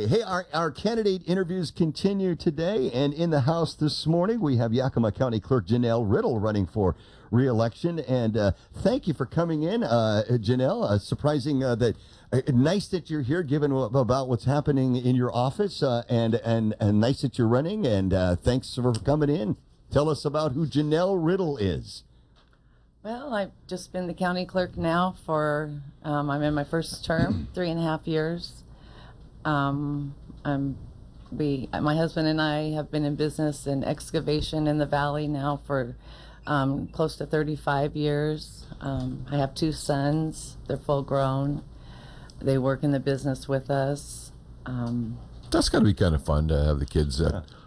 Okay. Hey, our candidate interviews continue today, and in the House this morning, we have Yakima County Clerk Janelle Riddle running for re-election. And thank you for coming in, Janelle. Surprising that nice that you're here, given about what's happening in your office, and nice that you're running. And thanks for coming in. Tell us about who Janelle Riddle is. Well, I've just been the county clerk now for, I'm in my first term, 3.5 years. My husband and I have been in business in excavation in the valley now for close to 35 years. I have 2 sons. They're full grown. They work in the business with us. That's got to be kind of fun to have the kids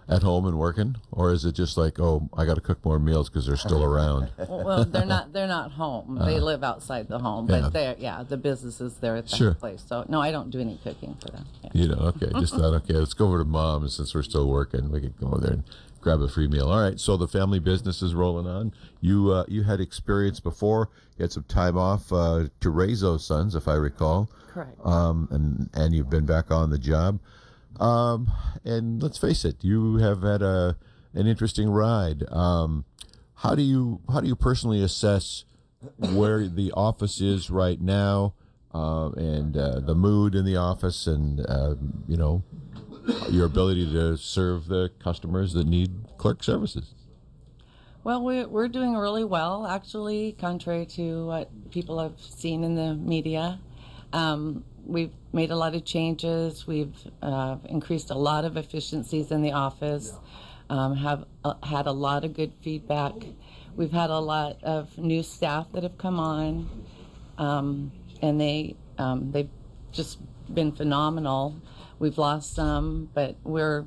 at home and working, or is it just like, oh, I got to cook more meals because they're still around? Well, they're not home. They live outside the home, but the business is there at the place. So no, I don't do any cooking for them. Yeah. You know, okay, just thought, okay, let's go over to Mom, and since we're still working, we could go over there and grab a free meal. All right, so the family business is rolling on. You had experience before. You had some time off to raise those sons, if I recall. Correct. And you've been back on the job. And let's face it, you have had an interesting ride. How do you personally assess where the office is right now, and the mood in the office, and your ability to serve the customers that need clerk services? Well, we're doing really well, actually, contrary to what people have seen in the media. We've made a lot of changes. We've increased a lot of efficiencies in the office, have had a lot of good feedback. We've had a lot of new staff that have come on, and they've just been phenomenal. We've lost some, but we're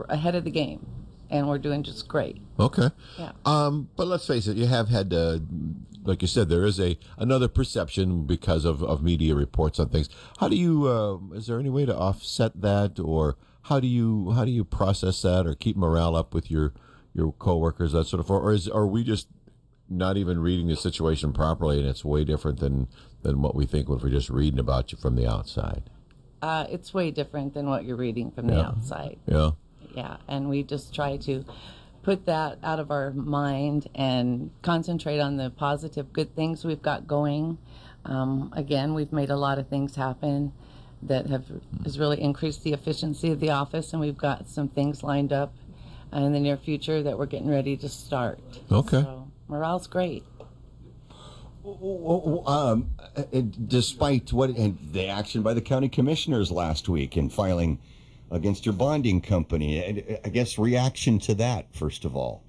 ahead of the game, and we're doing just great. Okay. Yeah. But let's face it, you have had like you said, there is another perception because of media reports on things. How do you? Is there any way to offset that, or how do you process that, or keep morale up with your coworkers, that sort of? Or are we just not even reading the situation properly, and it's way different than what we think if we're just reading about you from the outside? It's way different than what you're reading from the outside. Yeah. Yeah, and we just try to put that out of our mind and concentrate on the positive, good things we've got going. Again, we've made a lot of things happen that has really increased the efficiency of the office, and we've got some things lined up in the near future that we're getting ready to start. Okay. So morale's great. Despite the action by the county commissioners last week in filing against your bonding company, I guess reaction to that, first of all.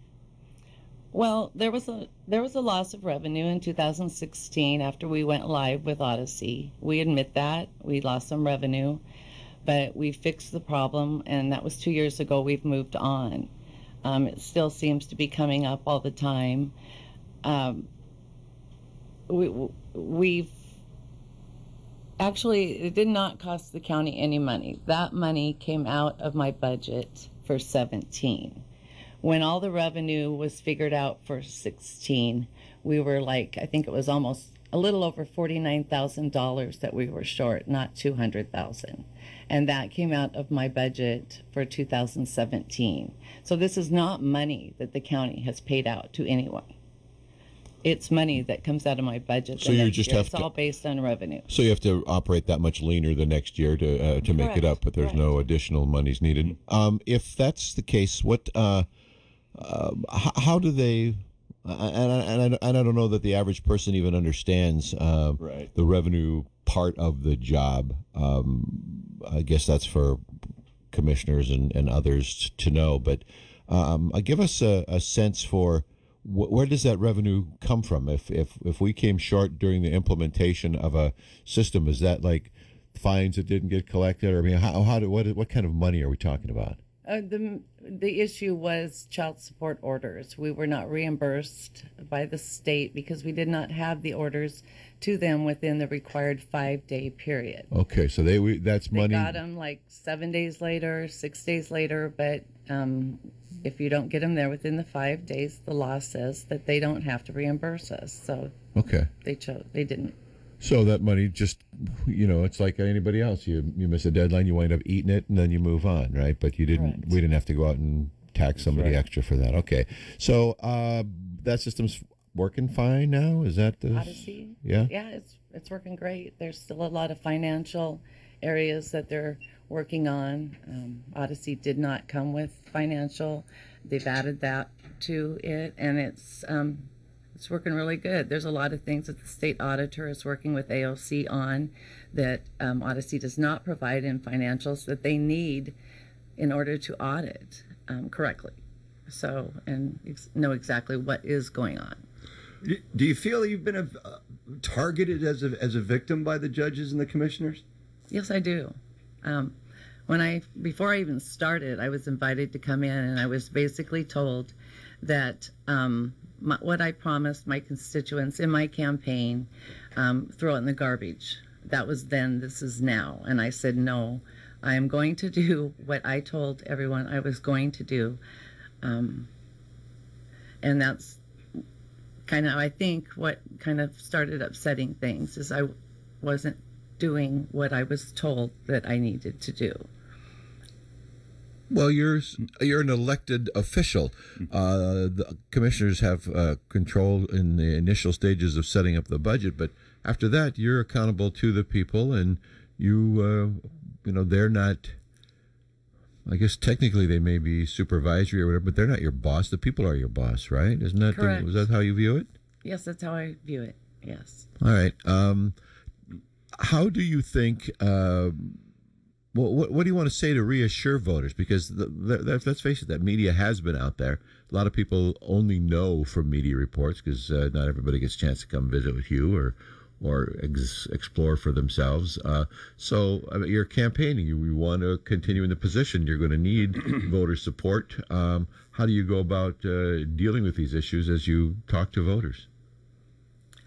Well, there was a loss of revenue in 2016 after we went live with Odyssey. We admit that we lost some revenue, but we fixed the problem, and that was 2 years ago. We've moved on. It still seems to be coming up all the time. We've actually, it did not cost the county any money. That money came out of my budget for 17. When all the revenue was figured out for 16, we were like, I think it was almost a little over $49,000 that we were short, not $200,000. And that came out of my budget for 2017. So this is not money that the county has paid out to anyone. It's money that comes out of my budget. So you just have to. It's all based on revenue. So you have to operate that much leaner the next year to make it up, but there's no additional monies needed. If that's the case, what? How do they? And I don't know that the average person even understands the revenue part of the job. I guess that's for commissioners and others to know. But give us a sense for. Where does that revenue come from? If we came short during the implementation of a system, is that like fines that didn't get collected? Or I mean, what kind of money are we talking about? The issue was child support orders. We were not reimbursed by the state because we did not have the orders to them within the required 5-day period. Okay, so that's money. They got them like 7 days later, 6 days later, but if you don't get them there within the 5 days, the law says that they don't have to reimburse us. So okay, they didn't. So that money just, it's like anybody else. You miss a deadline, you wind up eating it, and then you move on, right? But you didn't. Correct. We didn't have to go out and tax somebody extra for that. Okay. So that system's working fine now. Is that the Odyssey? Yeah. Yeah, it's working great. There's still a lot of financial areas that they're working on. Odyssey did not come with financial. They've added that to it, and it's working really good. There's a lot of things that the state auditor is working with AOC on that Odyssey does not provide in financials that they need in order to audit correctly. So, and know exactly what is going on. Do you feel you've been targeted as a victim by the judges and the commissioners? Yes, I do. Before I even started, I was invited to come in, and I was basically told that what I promised my constituents in my campaign, throw it in the garbage. That was then, this is now. And I said, no, I am going to do what I told everyone I was going to do. And that's kind of, I think, what kind of started upsetting things is I wasn't doing what I was told that I needed to do. Well, you're an elected official. The commissioners have control in the initial stages of setting up the budget, but after that, you're accountable to the people, and they're not. I guess technically they may be supervisory or whatever, but they're not your boss. The people are your boss, right? Isn't that Correct. Was that how you view it? Yes, that's how I view it. Yes. All right. How do you think? What do you want to say to reassure voters? Because let's face it, that media has been out there. A lot of people only know from media reports because not everybody gets a chance to come visit with you or explore for themselves. So you're campaigning. You want to continue in the position. You're going to need voter support. How do you go about dealing with these issues as you talk to voters?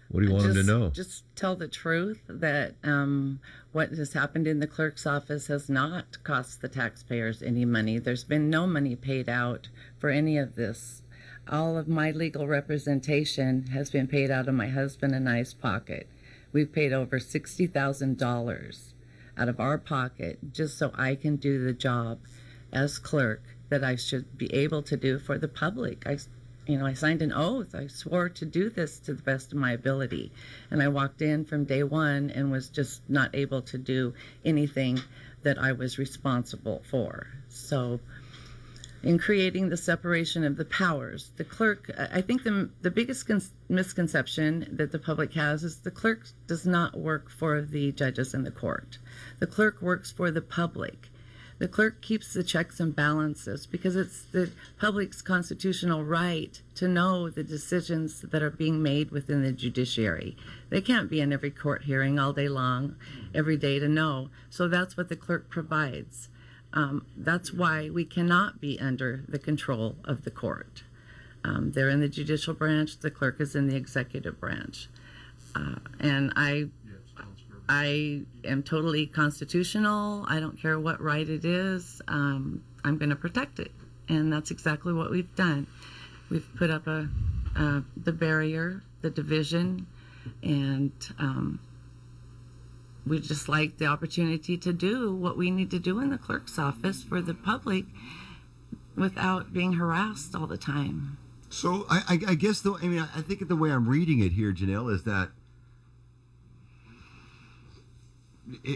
What do you want them to know? Just tell the truth that what has happened in the clerk's office has not cost the taxpayers any money. There's been no money paid out for any of this. All of my legal representation has been paid out of my husband and I's pocket. We've paid over $60,000 out of our pocket just so I can do the job as clerk that I should be able to do for the public. I signed an oath. I swore to do this to the best of my ability. And I walked in from day one and was just not able to do anything that I was responsible for. So in creating the separation of the powers, the clerk, I think the biggest misconception that the public has is the clerk does not work for the judges in the court. The clerk works for the public. The clerk keeps the checks and balances because it's the public's constitutional right to know the decisions that are being made within the judiciary. They can't be in every court hearing all day long, every day to know. So that's what the clerk provides. That's why we cannot be under the control of the court. They're in the judicial branch. The clerk is in the executive branch. And I am totally constitutional. I don't care what right it is. I'm going to protect it. And that's exactly what we've done. We've put up the barrier, the division, and we just like the opportunity to do what we need to do in the clerk's office for the public without being harassed all the time. So I guess, though, I think the way I'm reading it here, Janelle, is that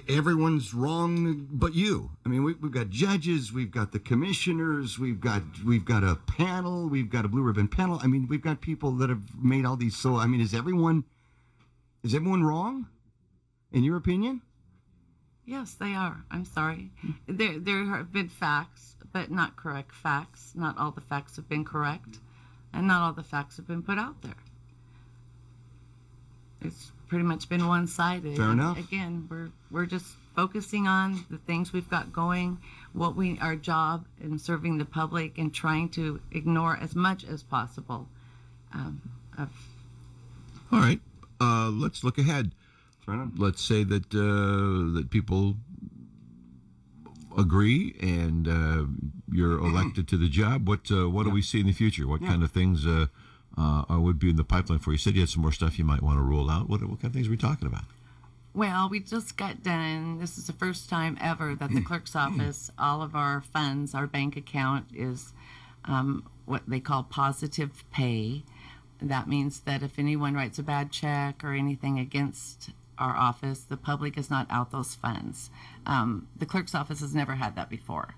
everyone's wrong but you. We've got judges, we've got the commissioners, we've got a panel, we've got a blue ribbon panel. We've got people that have made all these. So is everyone wrong in your opinion? Yes, they are. I'm sorry. There have been facts, but not correct facts. Not all the facts have been correct, and not all the facts have been put out there. It's pretty much been one-sided. Fair enough. Again, we're just focusing on the things we've got going, our job in serving the public, and trying to ignore as much as possible. All right, let's look ahead. Let's say that that people agree and you're elected to the job. What do we see in the future? What kind of things would be in the pipeline for you? You said you had some more stuff you might want to roll out. What kind of things are we talking about? Well, we just got done. This is the first time ever that the clerk's office, all of our funds, our bank account is what they call positive pay. That means that if anyone writes a bad check or anything against our office, the public is not out those funds. The clerk's office has never had that before.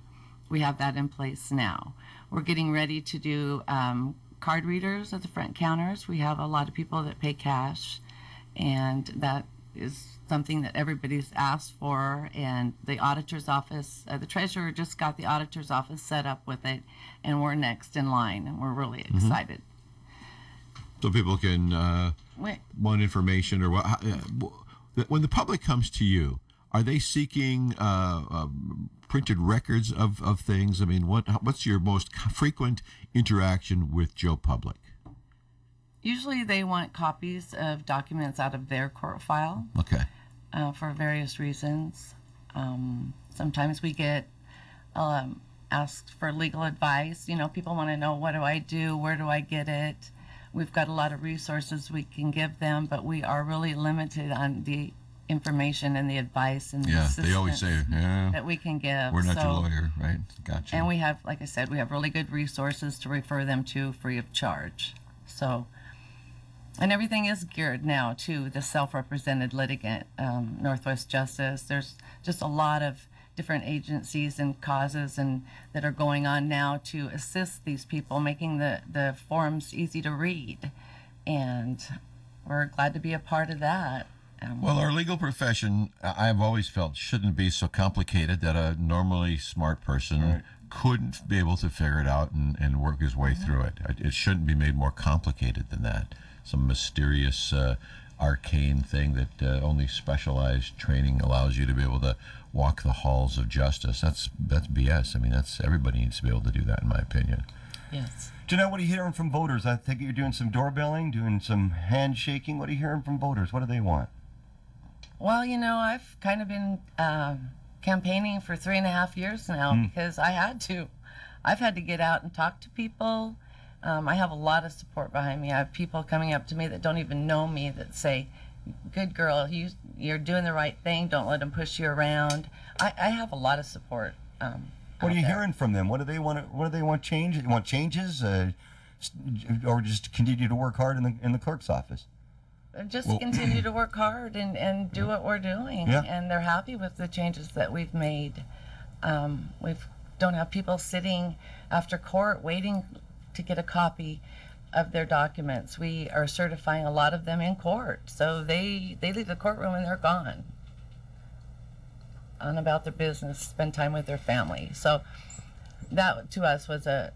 We have that in place now. We're getting ready to do card readers at the front counters. We have a lot of people that pay cash, and that is something that everybody's asked for. And the auditor's office, the treasurer just got the auditor's office set up with it, and we're next in line, and we're really excited. So people can want information, or when the public comes to you, are they seeking printed records of things? I mean, what's your most frequent interaction with Joe Public? Usually they want copies of documents out of their court file. Okay. For various reasons. Sometimes we get asked for legal advice. You know, people want to know, what do I do? Where do I get it? We've got a lot of resources we can give them, but we are really limited on the information and the advice and the assistance they always say, that we can give. We're not your lawyer, right? Gotcha. And we have, like I said, we have really good resources to refer them to free of charge. So, and everything is geared now to the self-represented litigant, Northwest Justice. There's just a lot of different agencies and causes and that are going on now to assist these people, making the forms easy to read. And we're glad to be a part of that. Well, our legal profession, I've always felt, shouldn't be so complicated that a normally smart person couldn't be able to figure it out and work his way through it. It shouldn't be made more complicated than that. Some mysterious, arcane thing that only specialized training allows you to be able to walk the halls of justice. That's BS. I mean, everybody needs to be able to do that, in my opinion. Yes. Janelle, what are you hearing from voters? I think you're doing some doorbelling, doing some handshaking. What are you hearing from voters? What do they want? Well, you know, I've kind of been campaigning for 3.5 years now because I had to. I've had to get out and talk to people. I have a lot of support behind me. I have people coming up to me that don't even know me that say, "Good girl, you're doing the right thing. Don't let them push you around." I have a lot of support. What are you hearing from them? What do they want? What do they want change? They want changes, or just continue to work hard in the clerk's office? Just continue to work hard and do what we're doing. Yeah. And they're happy with the changes that we've made. We don't have people sitting after court waiting to get a copy of their documents. We are certifying a lot of them in court. So they leave the courtroom and they're gone on about their business, spend time with their family. So that to us was the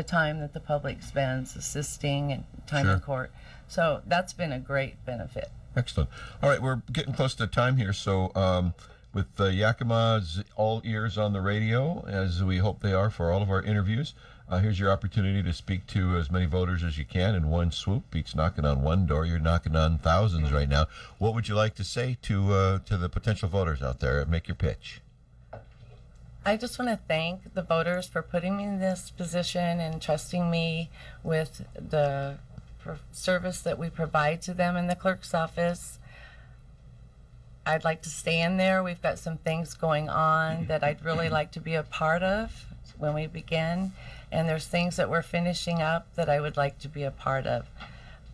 time that the public spends assisting and time in court. So that's been a great benefit. Excellent. All right, we're getting close to time here. So with Yakima's all ears on the radio, as we hope they are for all of our interviews, here's your opportunity to speak to as many voters as you can in one swoop. Beats knocking on one door. You're knocking on thousands right now. What would you like to say to the potential voters out there? Make your pitch. I just want to thank the voters for putting me in this position and trusting me with the service that we provide to them in the clerk's office. I'd like to stay in there. We've got some things going on that I'd really like to be a part of when we begin. And there's things that we're finishing up that I would like to be a part of.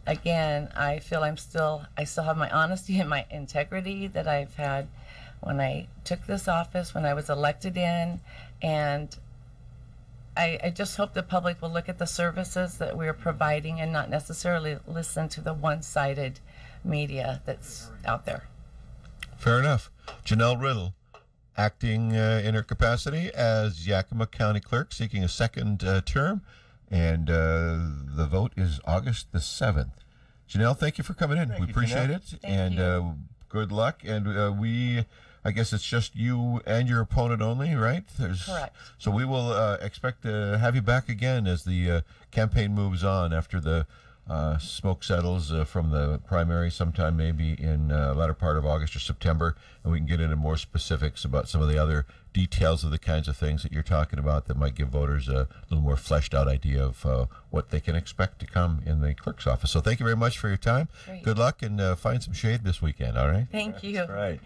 Again, I feel I still have my honesty and my integrity that I've had when I took this office, when I was elected in, and I just hope the public will look at the services that we're providing and not necessarily listen to the one-sided media that's out there. Fair enough. Janelle Riddle, acting in her capacity as Yakima County Clerk, seeking a second term, and the vote is August the 7th. Janelle, thank you for coming in. We appreciate it, and good luck. And I guess it's just you and your opponent only, right? Correct. So we will expect to have you back again as the campaign moves on after the smoke settles from the primary, sometime maybe in latter part of August or September, and we can get into more specifics about some of the other details of the kinds of things that you're talking about that might give voters a little more fleshed out idea of what they can expect to come in the clerk's office. So thank you very much for your time. Great. Good luck, and find some shade this weekend, all right? Thank you. All right.